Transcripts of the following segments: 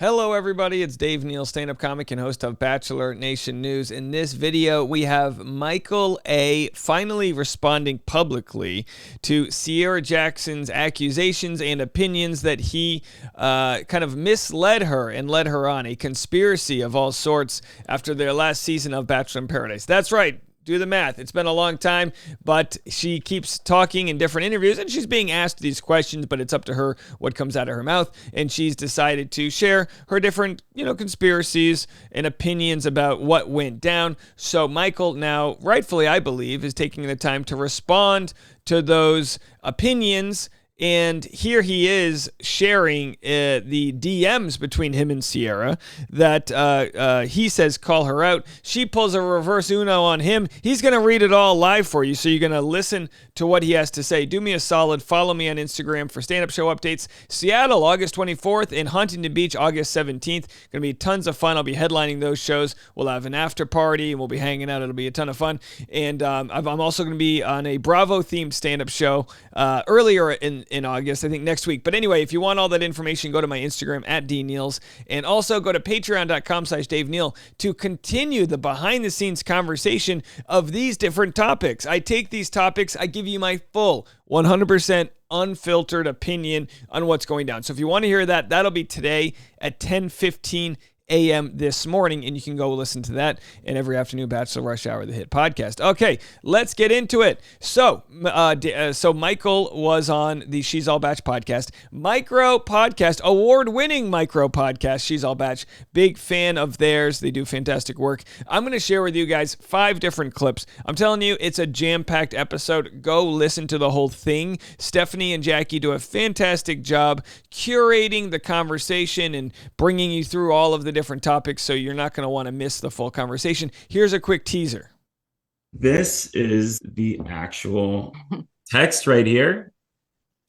Hello, everybody. It's Dave Neal, stand-up comic and host of Bachelor Nation News. In this video, we have Michael A. finally responding publicly to Sierra Jackson's accusations and opinions that he kind of misled her and led her on a conspiracy of all sorts after their last season of Bachelor in Paradise. That's right. Do the math. It's been a long time, but she keeps talking in different interviews, and she's being asked these questions, but it's up to her what comes out of her mouth, and she's decided to share her different, conspiracies and opinions about what went down. So Michael now, rightfully, I believe, is taking the time to respond to those opinions. And here he is sharing the DMs between him and Sierra that he says call her out. She pulls a reverse Uno on him. He's going to read it all live for you, so you're going to listen to what he has to say. Do me a solid. Follow me on Instagram for stand-up show updates. Seattle, August 24th, and Huntington Beach, August 17th. Going to be tons of fun. I'll be headlining those shows. We'll have an after party, and we'll be hanging out. It'll be a ton of fun. And I'm also going to be on a Bravo-themed stand-up show earlier in August, I think next week. But anyway, if you want all that information, go to my Instagram at DNeals, and also go to patreon.com/Dave Neal to continue the behind-the-scenes conversation of these different topics. I take these topics, I give you my full 100% unfiltered opinion on what's going down. So if you want to hear that, that'll be today at 10:15 a.m. this morning, and you can go listen to that and every afternoon Bachelor Rush Hour, the hit podcast. Okay, let's get into it. So Michael was on the She's All Batch podcast, micro podcast, award-winning micro podcast, She's All Batch. Big fan of theirs. They do fantastic work. I'm going to share with you guys 5 different clips. I'm telling you, it's a jam-packed episode. Go listen to the whole thing. Stephanie and Jackie do a fantastic job curating the conversation and bringing you through all of the different topics, so you're not going to want to miss the full conversation. Here's a quick teaser. This is the actual text right here,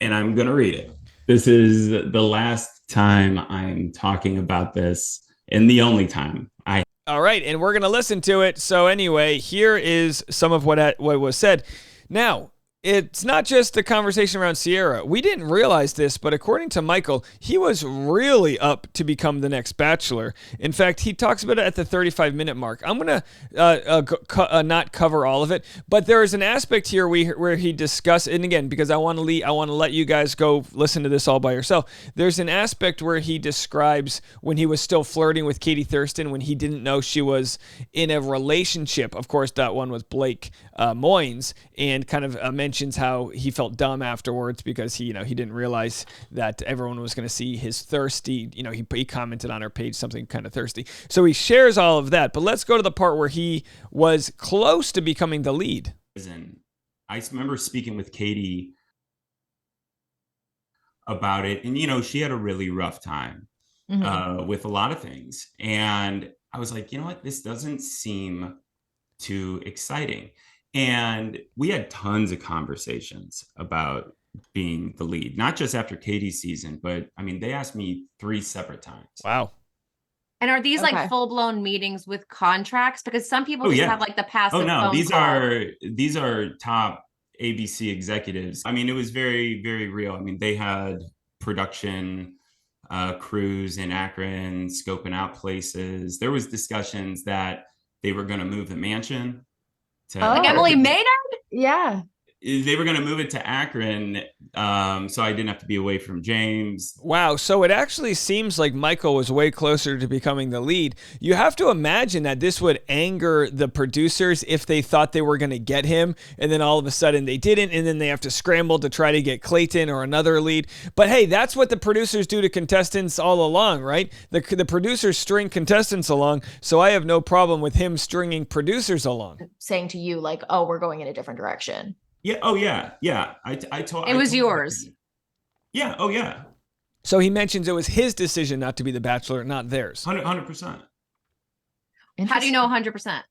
and I'm going to read it. This is the last time I'm talking about this, and the only time I... All right, and we're going to listen to it. So anyway, here is some of what was said. Now, it's not just the conversation around Sierra. We didn't realize this, but according to Michael, he was really up to become the next Bachelor. In fact, he talks about it at the 35-minute mark. I'm going to not cover all of it, but there is an aspect here where he discusses, and again, because I want to let you guys go listen to this all by yourself. There's an aspect where he describes when he was still flirting with Katie Thurston, when he didn't know she was in a relationship. Of course, that one was Blake Moynes, and kind of mentions how he felt dumb afterwards because he didn't realize that everyone was going to see his thirsty, he commented on her page something kind of thirsty. So he shares all of that, but let's go to the part where he was close to becoming the lead. I remember speaking with Katie about it, and she had a really rough time with a lot of things, and I was like, you know what, this doesn't seem too exciting. And we had tons of conversations about being the lead, not just after Katie's season, but they asked me 3 separate times. Wow. And are these like full-blown meetings with contracts? Because some people have like the passive phone call. These are top ABC executives. It was very, very real. They had production crews in Akron scoping out places. There was discussions that they were going to move the mansion. Like Emily Maynard? Yeah. They were going to move it to Akron, so I didn't have to be away from James. Wow, so it actually seems like Michael was way closer to becoming the lead. You have to imagine that this would anger the producers if they thought they were going to get him, and then all of a sudden they didn't, and then they have to scramble to try to get Clayton or another lead. But hey, that's what the producers do to contestants all along, right? The producers string contestants along, so I have no problem with him stringing producers along. Saying to you, like, oh, we're going in a different direction. Yeah. Oh, yeah. Yeah. I told. It was yours. Yeah. Oh, yeah. So he mentions it was his decision not to be the Bachelor, not theirs. 100%. How do you know 100%?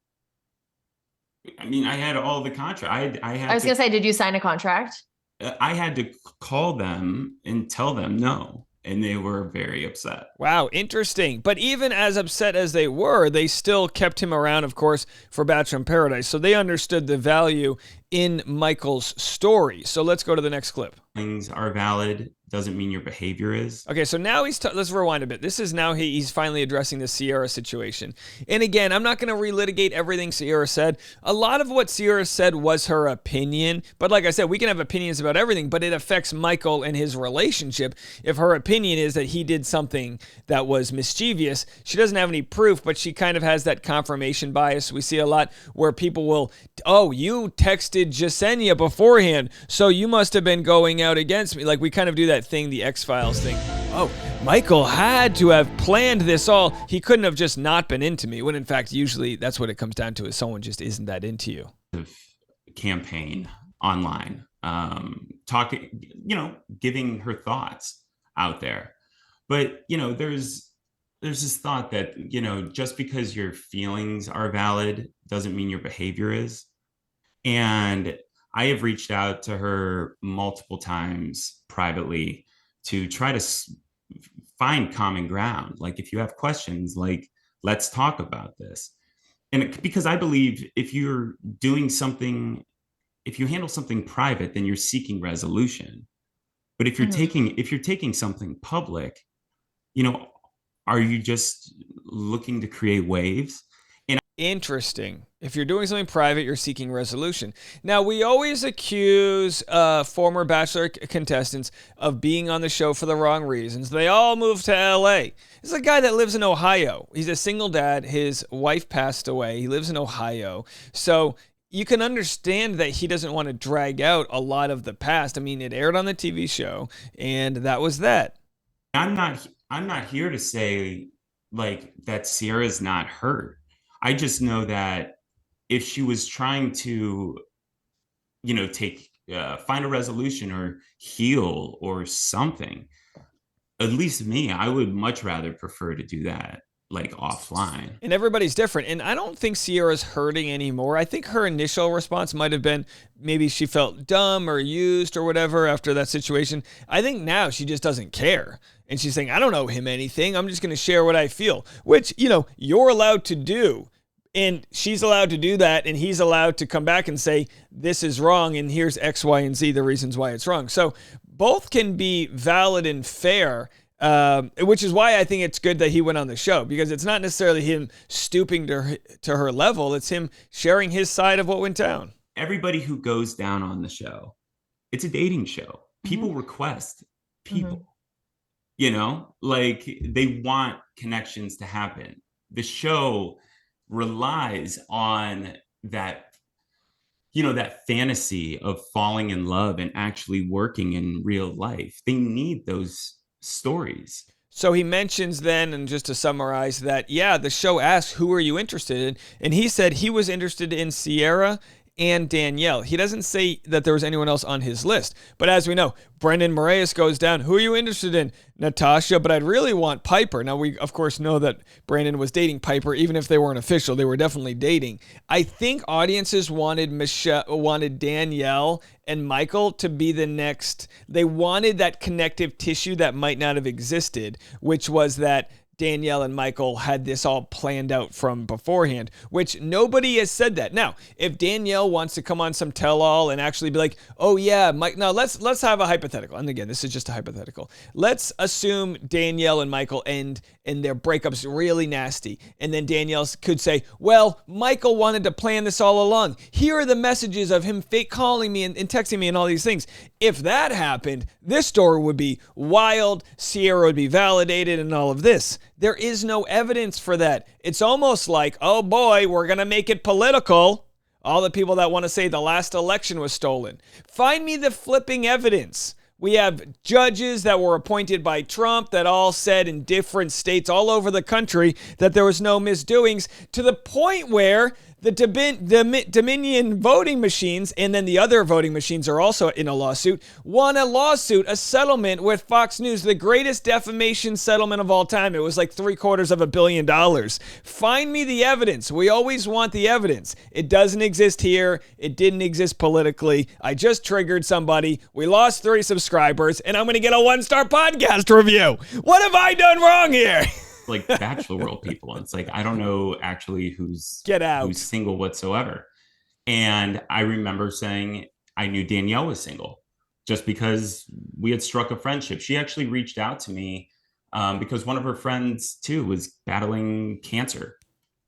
I had all the contract. I was going to say, did you sign a contract? I had to call them and tell them no. And they were very upset. Wow, interesting. But even as upset as they were, they still kept him around, of course, for Bachelor in Paradise. So they understood the value in Michael's story. So let's go to the next clip. Things are valid. doesn't mean your behavior is. Okay, so now let's rewind a bit. This is now he's finally addressing the Ciara situation. And again, I'm not going to relitigate everything Ciara said. A lot of what Ciara said was her opinion. But like I said, we can have opinions about everything, but it affects Michael and his relationship. If her opinion is that he did something that was mischievous, she doesn't have any proof, but she kind of has that confirmation bias. We see a lot where people will, oh, you texted Jasenia beforehand, so you must have been going out against me. Like, we kind of do that thing, the X-Files thing. Oh, Michael had to have planned this all. He couldn't have just not been into me, when in fact, usually that's what it comes down to, is someone just isn't that into you. Campaign online, talking, giving her thoughts out there. But, there's this thought that, just because your feelings are valid doesn't mean your behavior is. And I have reached out to her multiple times privately to try to find common ground. Like, if you have questions, like, let's talk about this. And because I believe if you handle something private, then you're seeking resolution. But if you're taking something public, are you just looking to create waves? Interesting. If you're doing something private, you're seeking resolution. Now, we always accuse former Bachelor contestants of being on the show for the wrong reasons. They all moved to LA. This is a guy that lives in Ohio. He's a single dad. His wife passed away. He lives in Ohio. So you can understand that he doesn't want to drag out a lot of the past. I mean, it aired on the TV show, and that was that. I'm not here to say, like, that Ciara's not hurt. I just know that if she was trying to, find a resolution or heal or something, at least me, I would much rather prefer to do that, like, offline. And everybody's different. And I don't think Ciara's hurting anymore. I think her initial response might have been maybe she felt dumb or used or whatever after that situation. I think now she just doesn't care. And she's saying, I don't owe him anything. I'm just going to share what I feel, which, you're allowed to do. And she's allowed to do that, and he's allowed to come back and say, this is wrong, and here's X, Y, and Z, the reasons why it's wrong. So both can be valid and fair, which is why I think it's good that he went on the show, because it's not necessarily him stooping to her level. It's him sharing his side of what went down. Everybody who goes down on the show, it's a dating show. People request people, like, they want connections to happen. The show relies on that, that fantasy of falling in love and actually working in real life. They need those stories. So he mentions then, and just to summarize that, the show asks, who are you interested in? And he said he was interested in Ciara and Danielle. He doesn't say that there was anyone else on his list. But as we know, Brendan Moraes goes down. Who are you interested in? Natasha, but I'd really want Piper. Now, we, of course, know that Brandon was dating Piper, even if they weren't official. They were definitely dating. I think audiences wanted Danielle and Michael to be the next. They wanted that connective tissue that might not have existed, which was that Danielle and Michael had this all planned out from beforehand, which nobody has said that. Now, if Danielle wants to come on some tell-all and actually be like, oh yeah, Mike, now let's have a hypothetical. And again, this is just a hypothetical. Let's assume Danielle and Michael end and their breakup's really nasty. And then Danielle could say, well, Michael wanted to plan this all along. Here are the messages of him fake calling me and texting me and all these things. If that happened, this story would be wild. Ciara would be validated and all of this. There is no evidence for that. It's almost like, oh boy, we're going to make it political. All the people that want to say the last election was stolen. Find me the flipping evidence. We have judges that were appointed by Trump that all said in different states all over the country that there was no misdoings, to the point where the Dominion voting machines, and then the other voting machines are also in a lawsuit, won a settlement with Fox News, the greatest defamation settlement of all time. It was like $750 million. Find me the evidence. We always want the evidence. It doesn't exist here. It didn't exist politically. I just triggered somebody. We lost 3 subscribers, and I'm going to get a 1-star podcast review. What have I done wrong here? Like Bachelor World people. It's like, I don't know actually who's single whatsoever. And I remember saying I knew Danielle was single. just because we had struck a friendship. She actually reached out to me because one of her friends too was battling cancer.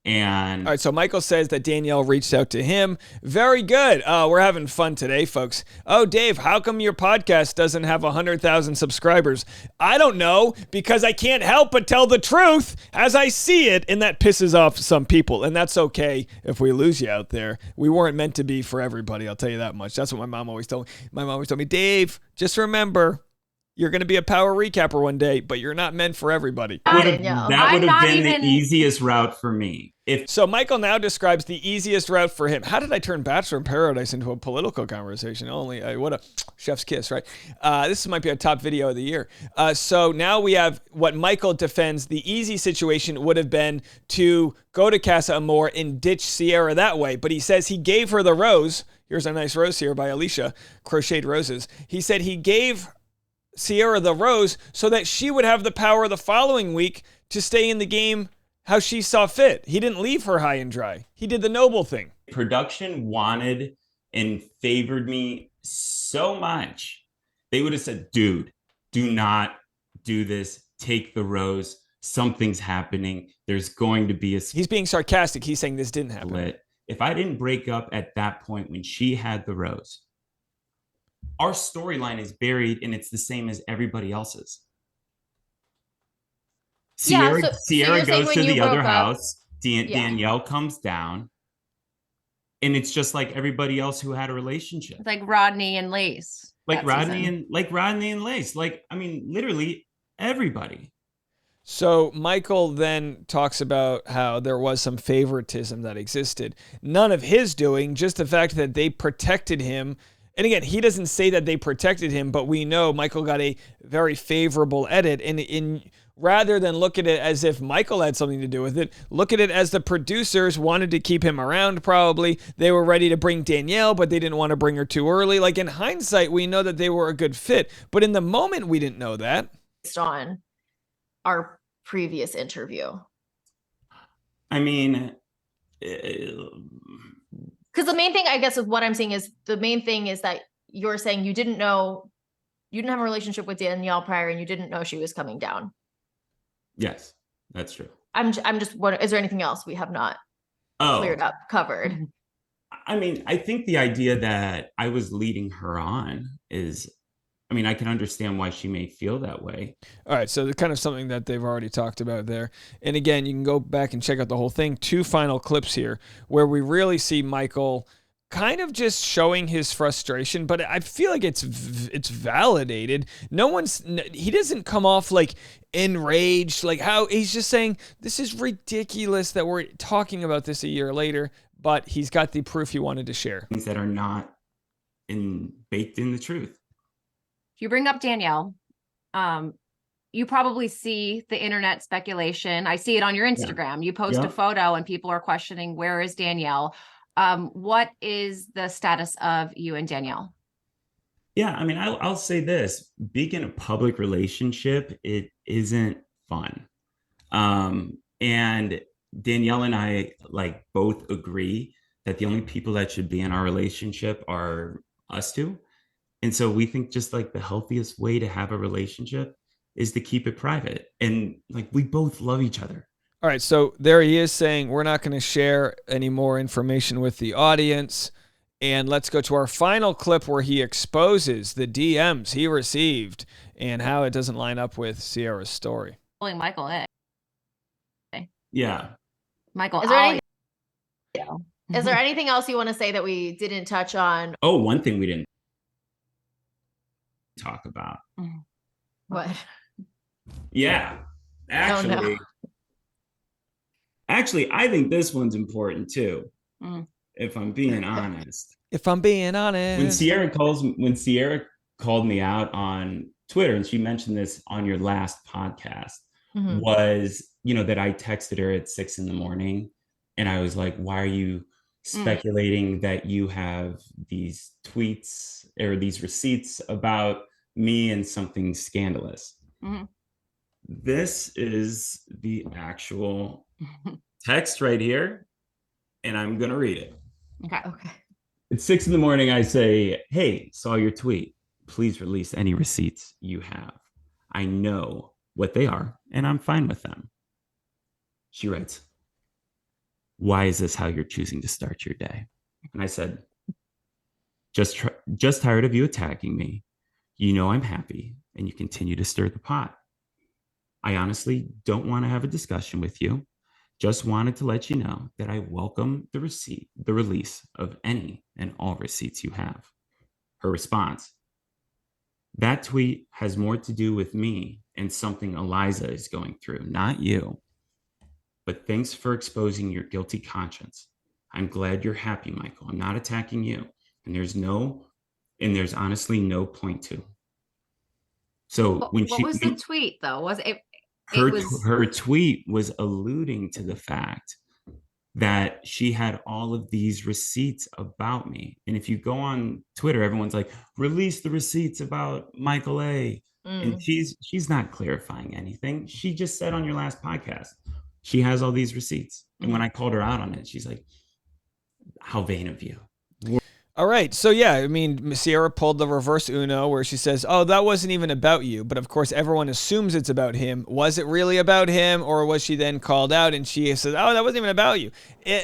And all right, so Michael says that Danielle reached out to him. Very good. We're having fun today, folks. Oh, Dave, how come your podcast doesn't have 100,000 subscribers? I don't know, because I can't help but tell the truth as I see it, and that pisses off some people, and that's okay if we lose you out there. We weren't meant to be for everybody, I'll tell you that much. That's what my mom always told me. My mom always told me, Dave, just remember, you're going to be a power recapper one day, but you're not meant for everybody. That would have been the easiest route for me. So Michael now describes the easiest route for him. How did I turn Bachelor in Paradise into a political conversation? What a chef's kiss, right? This might be our top video of the year. So now we have what Michael defends. The easy situation would have been to go to Casa Amor and ditch Sierra that way. But he says he gave her the rose. Here's a nice rose here by Alicia, crocheted roses. He said he gave Sierra the rose so that she would have the power the following week to stay in the game how she saw fit. He didn't leave her high and dry. He did the noble thing. Production wanted and favored me so much. They would have said, dude, do not do this. Take the rose. Something's happening. There's going to be a split. He's being sarcastic. He's saying this didn't happen. If I didn't break up at that point when she had the rose, our storyline is buried and it's the same as everybody else's. Sierra goes to the other house. Danielle comes down. And it's just like everybody else who had a relationship. It's like Rodney and Lace. Rodney and Lace. I mean, literally everybody. So Michael then talks about how there was some favoritism that existed. None of his doing, just the fact that they protected him. And again, he doesn't say that they protected him, but we know Michael got a very favorable edit. And rather than look at it as if Michael had something to do with it, look at it as the producers wanted to keep him around probably. They were ready to bring Danielle, but they didn't want to bring her too early. Like in hindsight, we know that they were a good fit. But in the moment, we didn't know that. Based on our previous interview. I mean... Because the main thing, I guess, of what I'm saying is that you're saying you didn't have a relationship with Danielle prior and you didn't know she was coming down. Yes, that's true. I'm just wondering, is there anything else we have not cleared up, covered? I mean, I think the idea that I was leading her on is, I mean, I can understand why she may feel that way. All right, so kind of something that they've already talked about there. And again, you can go back and check out the whole thing. 2 final clips here where we really see Michael kind of just showing his frustration, but I feel like it's validated. He doesn't come off like enraged, like how he's just saying, this is ridiculous that we're talking about this a year later, but he's got the proof he wanted to share. Things that are not baked in the truth. You bring up Danielle. You probably see the internet speculation. I see it on your Instagram. You post a photo and people are questioning, where is Danielle? What is the status of you and Danielle? Yeah, I mean, I'll say this. Being in a public relationship, it isn't fun. And Danielle and I both agree that the only people that should be in our relationship are us two. And so we think just the healthiest way to have a relationship is to keep it private. And we both love each other. All right, so there he is saying we're not going to share any more information with the audience. And let's go to our final clip where he exposes the DMs he received and how it doesn't line up with Sierra's story. Michael, Yeah. Michael, is there anything else you want to say that we didn't touch on? Oh, one thing we didn't talk about. What? Yeah. Actually, I think this one's important too. If I'm being honest. When Sierra called me out on Twitter, and she mentioned this on your last podcast, was, that I texted her at 6 a.m. and I was like, why are you speculating that you have these tweets or these receipts about me and something scandalous? This is the actual text right here, and I'm going to read it. Okay. At 6 a.m, I say, hey, saw your tweet. please release any receipts you have. I know what they are, and I'm fine with them. She writes, why is this how you're choosing to start your day? And I said, just tired of you attacking me. You know I'm happy, and you continue to stir the pot. I honestly don't want to have a discussion with you. Just wanted to let you know that I welcome the release of any and all receipts you have. Her response, that tweet has more to do with me and something Eliza is going through, not you. But thanks for exposing your guilty conscience. I'm glad you're happy, Michael. I'm not attacking you. And there's honestly no point to. So when what was the tweet though? Was it her tweet was alluding to the fact that she had all of these receipts about me. And if you go on Twitter, everyone's like, release the receipts about Michael A. And she's not clarifying anything. She just said on your last podcast, she has all these receipts. And when I called her out on it, she's like, how vain of you. All right. So, yeah, I mean, Sierra pulled the reverse Uno where she says, oh, that wasn't even about you. But, of course, everyone assumes it's about him. Was it really about him, or was she then called out and she says, oh, that wasn't even about you?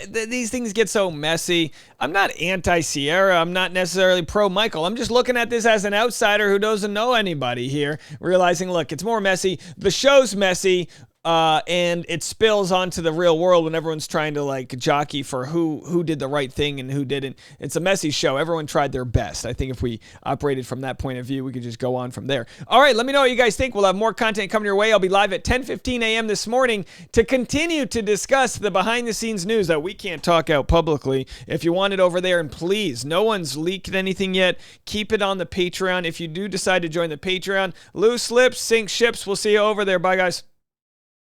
These things get so messy. I'm not anti-Sierra. I'm not necessarily pro-Michael. I'm just looking at this as an outsider who doesn't know anybody here, realizing, look, it's more messy. The show's messy. And it spills onto the real world when everyone's trying to like jockey for who did the right thing and who didn't. It's a messy show. Everyone tried their best. I think if we operated from that point of view, we could just go on from there. All right, let me know what you guys think. We'll have more content coming your way. I'll be live at 10:15 a.m. this morning to continue to discuss the behind-the-scenes news that we can't talk out publicly. If you want it over there, and please, no one's leaked anything yet. Keep it on the Patreon. If you do decide to join the Patreon, loose lips, sink ships. We'll see you over there. Bye, guys.